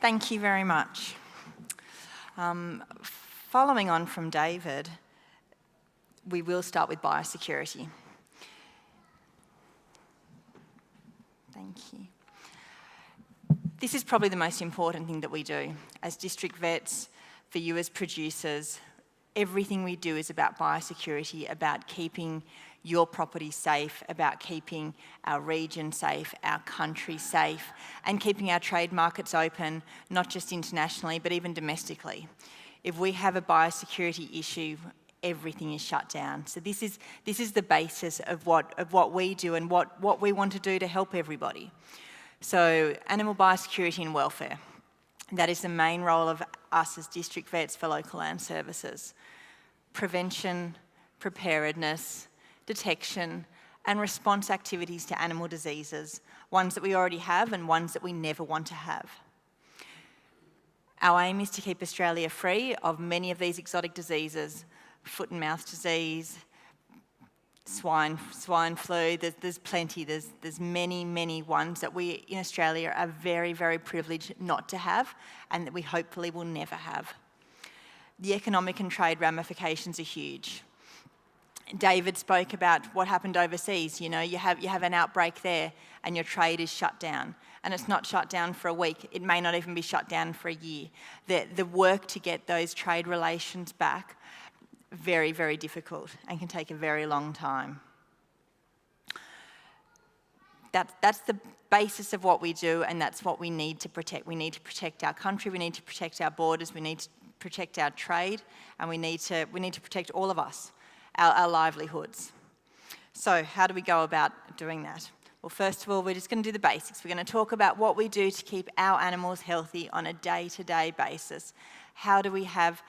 Thank you very much. Following on from David, we will start with biosecurity. Thank you. This is probably the most important thing that we do. As district vets, for you as producers, everything we do is about biosecurity, about keeping your property safe, about keeping our region safe, our country safe, and keeping our trade markets open, not just internationally, but even domestically. If we have a biosecurity issue, everything is shut down. So this is the basis of what we do and what we want to do to help everybody. So animal biosecurity and welfare. That is the main role of us as district vets for local land services. Prevention, preparedness, detection and response activities to animal diseases, ones that we already have and ones that we never want to have. Our aim is to keep Australia free of many of these exotic diseases, foot and mouth disease, swine flu, there's plenty, there's many ones that we in Australia are very, very privileged not to have and that we hopefully will never have. The economic and trade ramifications are huge. David spoke about what happened overseas. You know, you have an outbreak there and your trade is shut down. And it's not shut down for a week. It may not even be shut down for a year. The work to get those trade relations back, very, very difficult and can take a very long time. That's the basis of what we do and that's what we need to protect. We need to protect our country, we need to protect our borders, we need to protect our trade, and we need to protect all of us. Our livelihoods. So how do we go about doing that? Well, first of all, we're just going to do the basics. We're going to talk about what we do to keep our animals healthy on a day-to-day basis. How do we have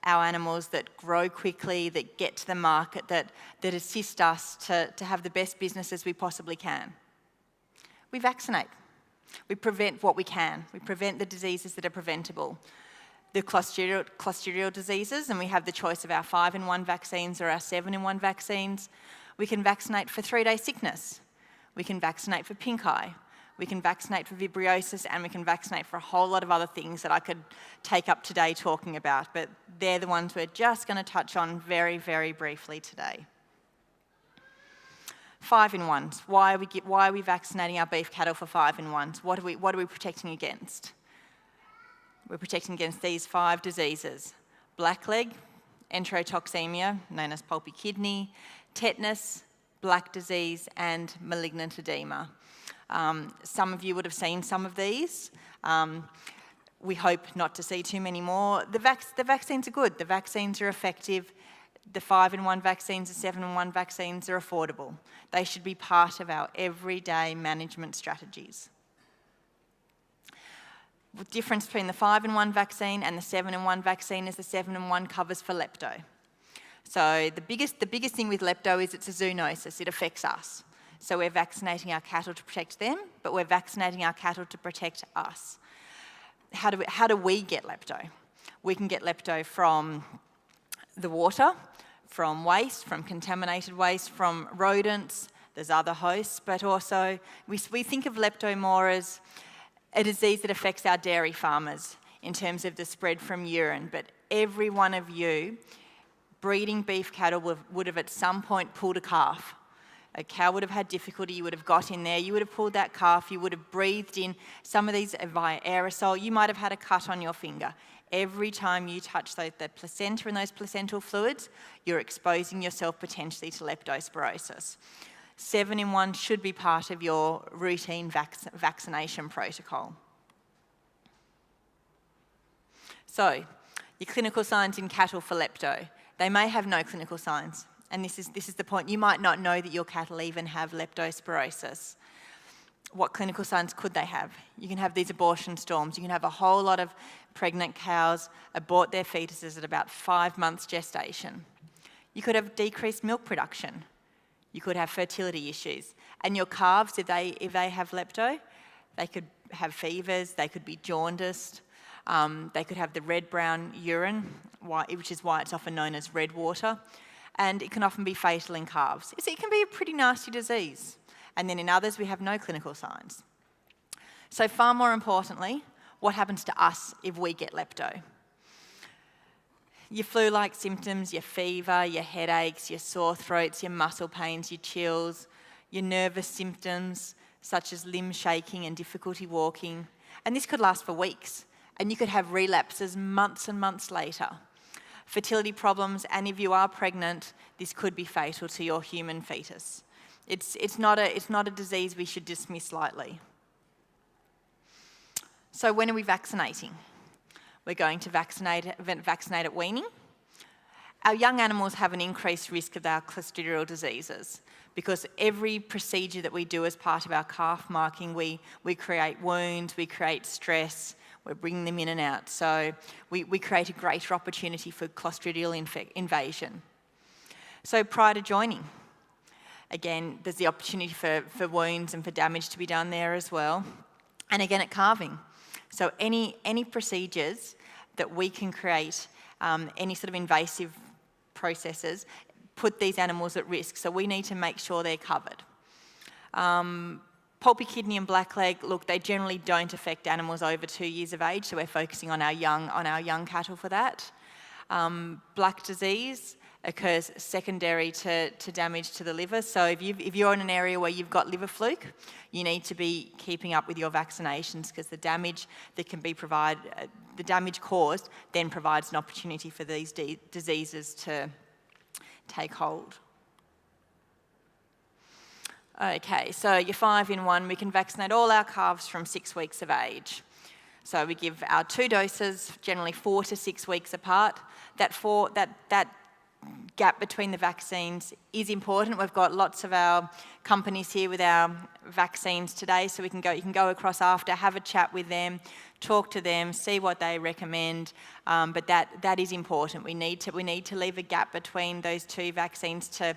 our animals that grow quickly, that get to the market, that assist us to have the best business as we possibly can? We vaccinate. We prevent what we can. We prevent the diseases that are preventable. The Clostridial diseases, and we have the choice of our 5-in-1 vaccines or our 7-in-1 vaccines. We can vaccinate for 3-day sickness. We can vaccinate for pink eye. We can vaccinate for Vibriosis, and we can vaccinate for a whole lot of other things that I could take up today talking about, but they're the ones we're just going to touch on very, very briefly today. 5-in-1s. Why are we vaccinating our beef cattle for 5-in-1s? What are we protecting against? We're protecting against these 5 diseases: blackleg, enterotoxemia, known as pulpy kidney, tetanus, black disease, and malignant edema. Some of you would have seen some of these. We hope not to see too many more. The vaccines are good. The vaccines are effective. The 5-in-1 vaccines, the 7-in-1 vaccines are affordable. They should be part of our everyday management strategies. The difference between the 5-in-1 vaccine and the 7-in-1 vaccine is the 7-in-1 covers for lepto. So the biggest thing with lepto is it's a zoonosis. It affects us. So we're vaccinating our cattle to protect them, but we're vaccinating our cattle to protect us. How do we get lepto? We can get lepto from the water, from waste, from contaminated waste, from rodents. There's other hosts, but also we think of lepto more as a disease that affects our dairy farmers in terms of the spread from urine. But every one of you breeding beef cattle would have at some point pulled a calf. A cow would have had difficulty, you would have got in there, you would have pulled that calf, you would have breathed in some of these via aerosol, you might have had a cut on your finger. Every time you touch the placenta and those placental fluids, you're exposing yourself potentially to leptospirosis. 7-in-1 should be part of your routine vaccination protocol. So, your clinical signs in cattle for lepto. They may have no clinical signs, and this is the point. You might not know that your cattle even have leptospirosis. What clinical signs could they have? You can have these abortion storms. You can have a whole lot of pregnant cows abort their fetuses at about 5 months gestation. You could have decreased milk production. You could have fertility issues. And your calves, if they have lepto, they could have fevers, they could be jaundiced, they could have the red-brown urine, which is why it's often known as red water, and it can often be fatal in calves. So it can be a pretty nasty disease. And then in others, we have no clinical signs. So far more importantly, what happens to us if we get lepto? Your flu-like symptoms, your fever, your headaches, your sore throats, your muscle pains, your chills, your nervous symptoms such as limb shaking and difficulty walking. And this could last for weeks, and you could have relapses months and months later. Fertility problems, and if you are pregnant, this could be fatal to your human fetus. It's not a disease we should dismiss lightly. So when are we vaccinating? We're going to vaccinate at weaning. Our young animals have an increased risk of our Clostridial diseases because every procedure that we do as part of our calf marking, we create wounds, we create stress, we're bringing them in and out. So we create a greater opportunity for Clostridial invasion. So prior to joining, again, there's the opportunity for wounds and for damage to be done there as well. And again, at calving. So any procedures that we can create, any sort of invasive processes, put these animals at risk. So we need to make sure they're covered. Pulpy kidney and blackleg, look, they generally don't affect animals over 2 years of age, so we're focusing on our young cattle for that. Black disease occurs secondary to damage to the liver. So if you're in an area where you've got liver fluke, you need to be keeping up with your vaccinations because the damage that can be the damage caused then provides an opportunity for these diseases to take hold. Okay, so your 5-in-1, we can vaccinate all our calves from 6 weeks of age. So we give our 2 doses, generally 4 to 6 weeks apart. That gap between the vaccines is important. We've got lots of our companies here with our vaccines today, so you can go across after, have a chat with them, talk to them, see what they recommend. But that is important. We need to leave a gap between those 2 vaccines to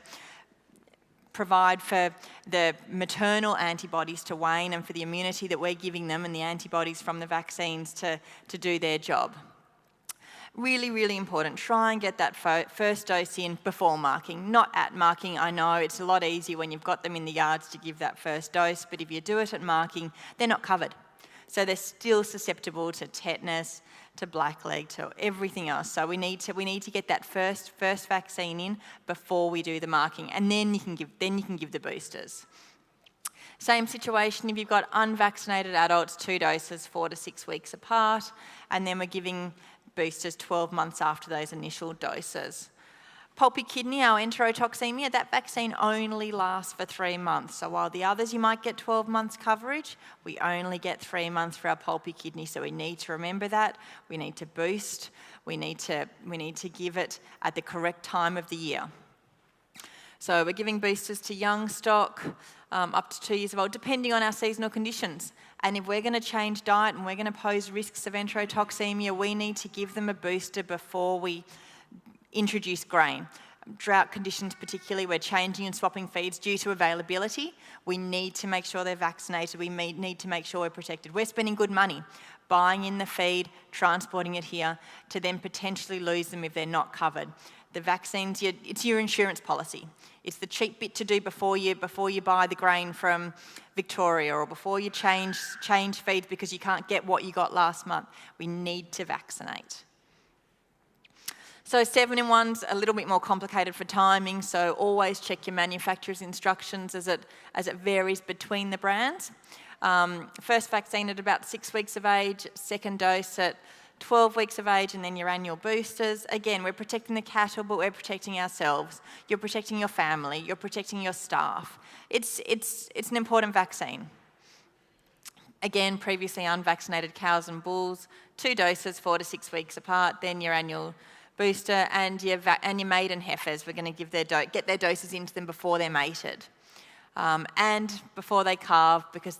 provide for the maternal antibodies to wane and for the immunity that we're giving them and the antibodies from the vaccines to do their job. Really, really important. Try and get that first dose in before marking, not at marking. I know it's a lot easier when you've got them in the yards to give that first dose, but if you do it at marking, they're not covered. So they're still susceptible to tetanus, to blackleg, to everything else. So we need to get that first vaccine in before we do the marking, and then you can give the boosters. Same situation if you've got unvaccinated adults, 2 doses, 4 to 6 weeks apart, and then we're giving boosters 12 months after those initial doses. Pulpy kidney, our enterotoxemia, that vaccine only lasts for 3 months. So while the others you might get 12 months coverage, we only get 3 months for our pulpy kidney. So we need to remember that. We need to boost. We need to give it at the correct time of the year. So we're giving boosters to young stock up to 2 years of old, depending on our seasonal conditions. And if we're going to change diet and we're going to pose risks of enterotoxemia, we need to give them a booster before we introduce grain. Drought conditions particularly, we're changing and swapping feeds due to availability. We need to make sure they're vaccinated. We need to make sure we're protected. We're spending good money buying in the feed, transporting it here, to then potentially lose them if they're not covered. The vaccines, it's your insurance policy. It's the cheap bit to do before you buy the grain from Victoria or before you change feeds because you can't get what you got last month. We need to vaccinate. So 7-in-1's a little bit more complicated for timing, so always check your manufacturer's instructions as it varies between the brands. First vaccine at about 6 weeks of age, second dose at 12 weeks of age, and then your annual boosters. Again, we're protecting the cattle, but we're protecting ourselves. You're protecting your family, you're protecting your staff. It's an important vaccine. Again, previously unvaccinated cows and bulls, 2 doses, 4 to 6 weeks apart, then your annual booster, and your maiden heifers. We're going to get their doses into them before they're mated. And before they calve, because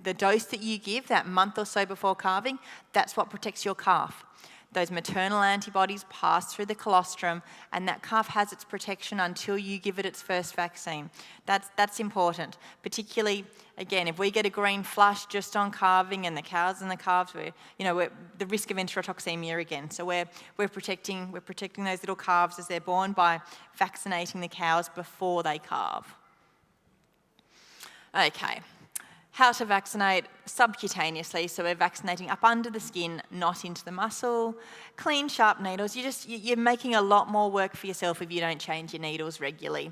the dose that you give that month or so before calving, that's what protects your calf. Those maternal antibodies pass through the colostrum, and that calf has its protection until you give it its first vaccine. That's important, particularly, again, if we get a green flush just on calving and the cows and the calves, we're the risk of enterotoxemia again. So we're protecting those little calves as they're born by vaccinating the cows before they calve. Okay, How to vaccinate subcutaneously, so we're vaccinating up under the skin, not into the muscle. Clean, sharp needles. You're making a lot more work for yourself if you don't change your needles regularly.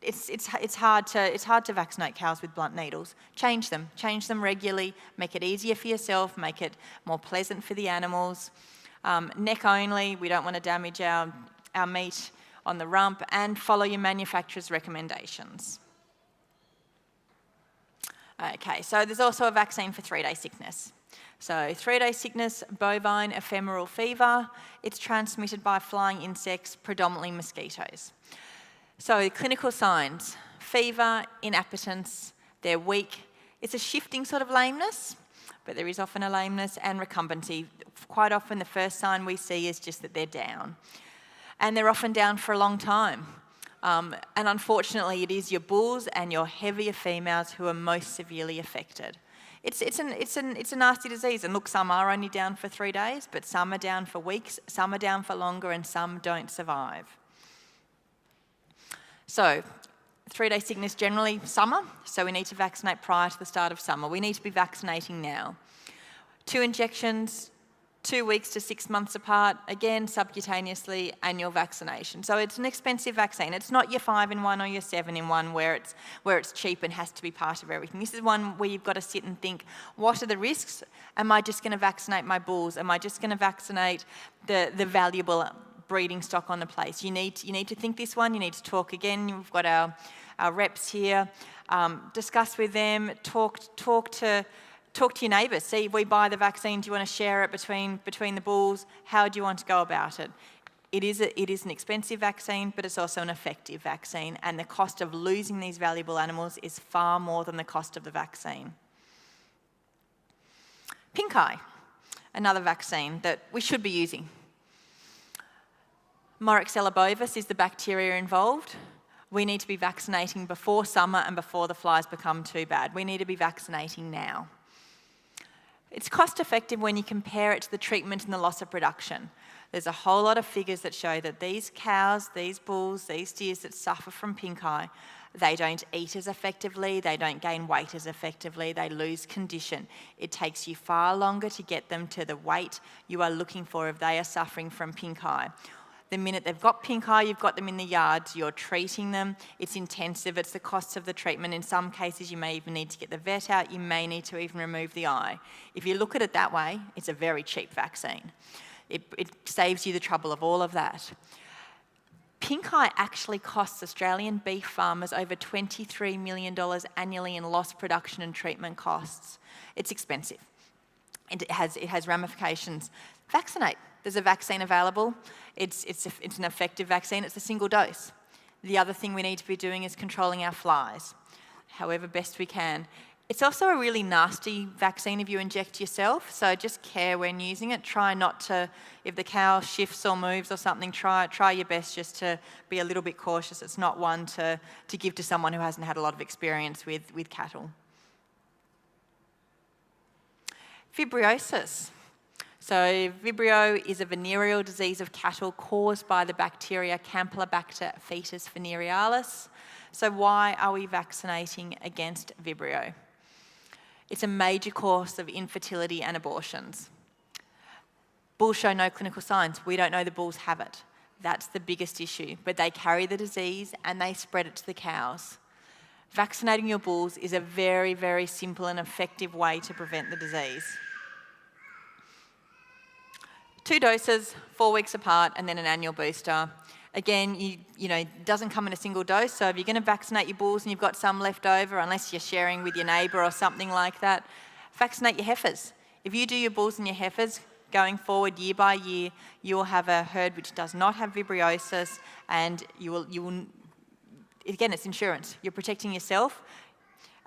It's hard to vaccinate cows with blunt needles. Change them regularly. Make it easier for yourself. Make it more pleasant for the animals. Neck only. We don't want to damage our meat on the rump, and follow your manufacturer's recommendations. Okay, so there's also a vaccine for 3-day sickness. So 3-day sickness, bovine ephemeral fever. It's transmitted by flying insects, predominantly mosquitoes. So clinical signs: fever, inappetence, they're weak. It's a shifting sort of lameness, but there is often a lameness, and recumbency. Quite often the first sign we see is just that they're down. And they're often down for a long time. And unfortunately, it is your bulls and your heavier females who are most severely affected. It's a nasty disease, and look, some are only down for 3 days, but some are down for weeks, some are down for longer, and some don't survive. So 3-day sickness, generally summer, so we need to vaccinate prior to the start of summer. We need to be vaccinating now. 2 injections, 2 weeks to 6 months apart, again, subcutaneously, annual vaccination. So it's an expensive vaccine. It's not your 5-in-1 or your 7-in-1 where it's cheap and has to be part of everything. This is one where you've got to sit and think, what are the risks? Am I just going to vaccinate my bulls? Am I just going to vaccinate the valuable breeding stock on the place? You need to think this one. You need to talk again. We've got our reps here. Discuss with them. Talk to your neighbours. See, if we buy the vaccine, do you want to share it between the bulls? How do you want to go about it? It is an expensive vaccine, but it's also an effective vaccine, and the cost of losing these valuable animals is far more than the cost of the vaccine. Pink eye, another vaccine that we should be using. Moraxella bovis is the bacteria involved. We need to be vaccinating before summer and before the flies become too bad. We need to be vaccinating now. It's cost effective when you compare it to the treatment and the loss of production. There's a whole lot of figures that show that these cows, these bulls, these steers that suffer from pink eye, they don't eat as effectively, they don't gain weight as effectively, they lose condition. It takes you far longer to get them to the weight you are looking for if they are suffering from pink eye. The minute they've got pink eye, you've got them in the yards, you're treating them, it's intensive, it's the cost of the treatment. In some cases, you may even need to get the vet out, you may need to even remove the eye. If you look at it that way, it's a very cheap vaccine. It saves you the trouble of all of that. Pink eye actually costs Australian beef farmers over $23 million annually in lost production and treatment costs. It's expensive. And it has ramifications. Vaccinate. There's a vaccine available. It's an effective vaccine. It's a single dose. The other thing we need to be doing is controlling our flies, however best we can. It's also a really nasty vaccine if you inject yourself, so just care when using it. Try not to, if the cow shifts or moves or something, try your best just to be a little bit cautious. It's not one to give to someone who hasn't had a lot of experience with cattle. Vibriosis. So Vibrio is a venereal disease of cattle caused by the bacteria Campylobacter fetus venerealis. So why are we vaccinating against Vibrio? It's a major cause of infertility and abortions. Bulls show no clinical signs. We don't know the bulls have it. That's the biggest issue. But they carry the disease and they spread it to the cows. Vaccinating your bulls is a very, very simple and effective way to prevent the disease. 2 doses, 4 weeks apart, and then an annual booster. Again, it doesn't come in a single dose, so if you're going to vaccinate your bulls and you've got some left over, unless you're sharing with your neighbour or something like that, vaccinate your heifers. If you do your bulls and your heifers, going forward year by year, you will have a herd which does not have vibriosis, and you will again, it's insurance. You're protecting yourself.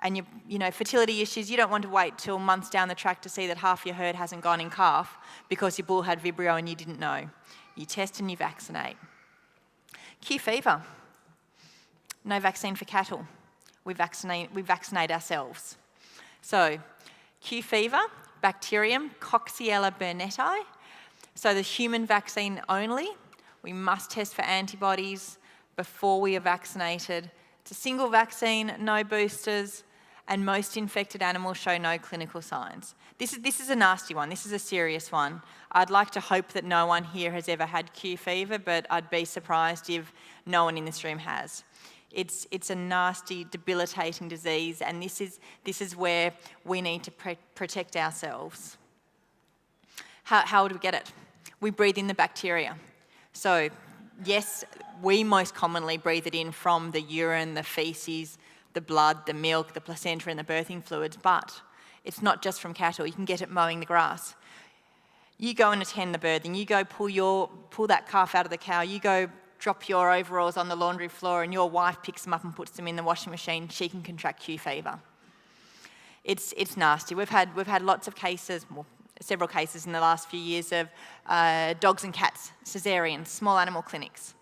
And fertility issues, you don't want to wait till months down the track to see that half your herd hasn't gone in calf because your bull had Vibrio and you didn't know. You test and you vaccinate. Q fever. No vaccine for cattle. We vaccinate ourselves. So, Q fever, bacterium, Coxiella burnetii. So the human vaccine only. We must test for antibodies before we are vaccinated. It's a single vaccine, no boosters. and most infected animals show no clinical signs. This is a nasty one. This is a serious one. I'd like to hope that no one here has ever had Q fever, but I'd be surprised if no one in this room has. It's a nasty, debilitating disease, and this is where we need to protect ourselves. How do we get it? We breathe in the bacteria. So, yes, we most commonly breathe it in from the urine, the feces, the blood, the milk, the placenta and the birthing fluids, but it's not just from cattle. You can get it mowing the grass. You go and attend the birthing, you go pull that calf out of the cow, you go drop your overalls on the laundry floor and your wife picks them up and puts them in the washing machine, she can contract Q fever. It's nasty. We've had lots of cases, well, several cases in the last few years of dogs and cats, caesareans, small animal clinics.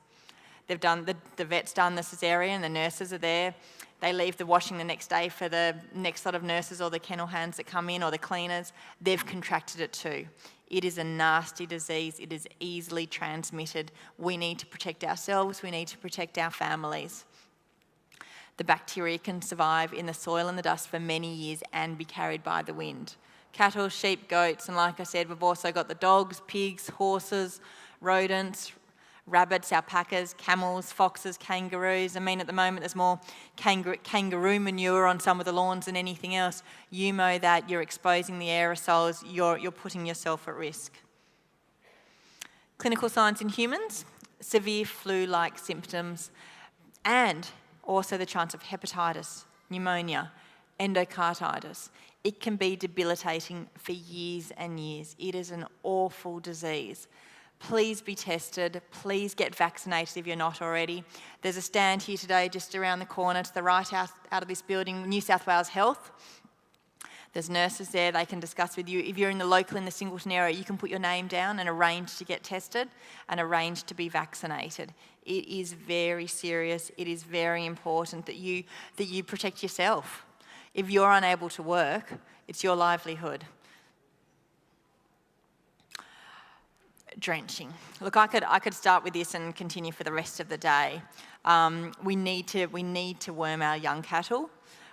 They've done, the vet's done the caesarean, the nurses are there. They leave the washing the next day for the next lot of nurses or the kennel hands that come in or the cleaners. They've contracted it too. It is a nasty disease. It is easily transmitted. We need to protect ourselves. We need to protect our families. The bacteria can survive in the soil and the dust for many years and be carried by the wind. Cattle, sheep, goats, and like I said, we've also got the dogs, pigs, horses, rodents, rabbits, alpacas, camels, foxes, kangaroos. I mean, at the moment there's more kangaroo manure on some of the lawns than anything else. You mow that, you're exposing the aerosols, you're putting yourself at risk. Clinical signs in humans, severe flu-like symptoms, and also the chance of hepatitis, pneumonia, endocarditis. It can be debilitating for years and years. It is an awful disease. Please be tested. Please get vaccinated if you're not already. There's a stand here today just around the corner to the right out of this building, New South Wales Health. There's nurses there, they can discuss with you. If you're in the Singleton area, you can put your name down and arrange to get tested and arrange to be vaccinated. It is very serious. It is very important that you protect yourself. If you're unable to work, it's your livelihood. Drenching. Look, I could start with this and continue for the rest of the day. We need to worm our young cattle.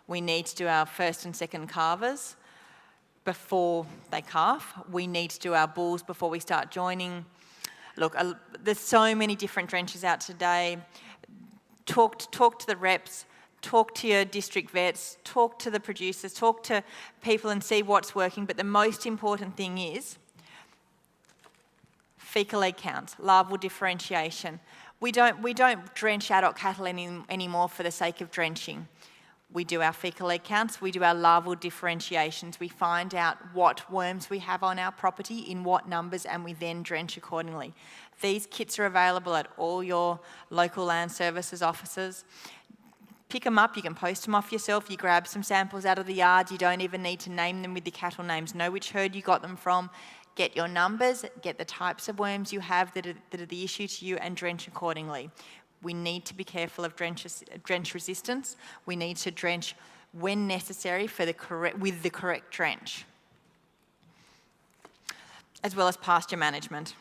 We need to do our first and second calvers before they calf. We need to do our bulls before we start joining. Look, there's so many different drenches out today. Talk to the reps. Talk to your district vets, talk to the producers, talk to people and see what's working. But the most important thing is fecal egg counts, larval differentiation. We don't drench adult cattle anymore for the sake of drenching. We do our fecal egg counts, we do our larval differentiations. We find out what worms we have on our property, in what numbers, and we then drench accordingly. These kits are available at all your local land services offices. Pick them up, you can post them off yourself, you grab some samples out of the yard, you don't even need to name them with the cattle names. Know which herd you got them from, get your numbers, get the types of worms you have that are the issue to you, and drench accordingly. We need to be careful of drench resistance. We need to drench when necessary with the correct drench, as well as pasture management.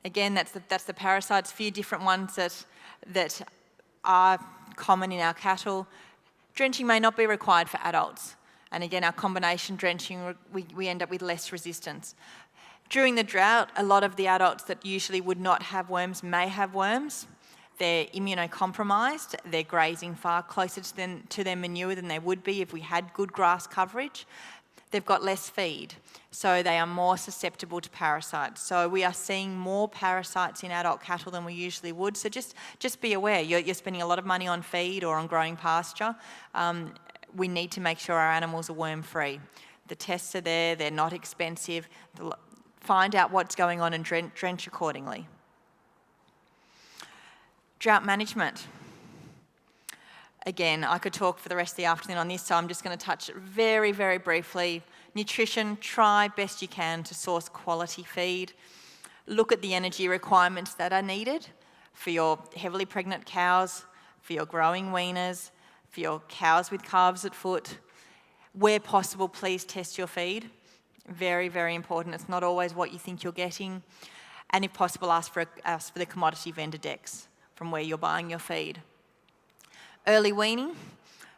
Again, that's the parasites. A few different ones that are common in our cattle. Drenching may not be required for adults. And again, our combination drenching, we end up with less resistance. During the drought, a lot of the adults that usually would not have worms may have worms. They're immunocompromised. They're grazing far closer to their manure than they would be if we had good grass coverage. They've got less feed, so they are more susceptible to parasites. So we are seeing more parasites in adult cattle than we usually would. So just be aware, you're spending a lot of money on feed or on growing pasture. We need to make sure our animals are worm-free. The tests are there, they're not expensive. Find out what's going on and drench accordingly. Drought management. Again, I could talk for the rest of the afternoon on this, so I'm just going to touch very, very briefly. Nutrition, try best you can to source quality feed. Look at the energy requirements that are needed for your heavily pregnant cows, for your growing weaners, for your cows with calves at foot. Where possible, please test your feed. Very, very important. It's not always what you think you're getting. And if possible, ask for the commodity vendor decks from where you're buying your feed. Early weaning.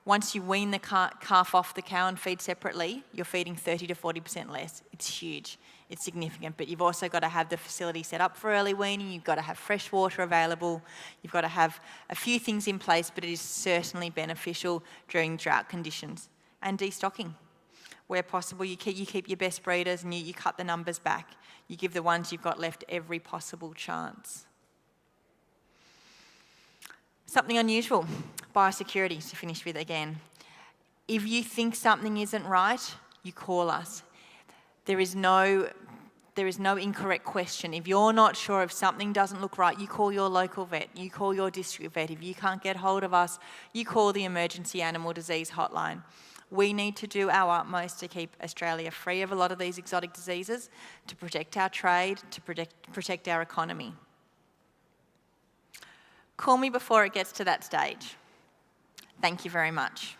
Once you wean the calf off the cow and feed separately, you're feeding 30 to 40% less. It's huge, it's significant, but you've also got to have the facility set up for early weaning, you've got to have fresh water available, you've got to have a few things in place, but it is certainly beneficial during drought conditions. And destocking. Where possible, you keep your best breeders and you cut the numbers back. You give the ones you've got left every possible chance. Something unusual, biosecurity, to finish with again. If you think something isn't right, you call us. There is no incorrect question. If you're not sure if something doesn't look right, you call your local vet, you call your district vet. If you can't get hold of us, you call the emergency animal disease hotline. We need to do our utmost to keep Australia free of a lot of these exotic diseases, to protect our trade, to protect our economy. Call me before it gets to that stage. Thank you very much.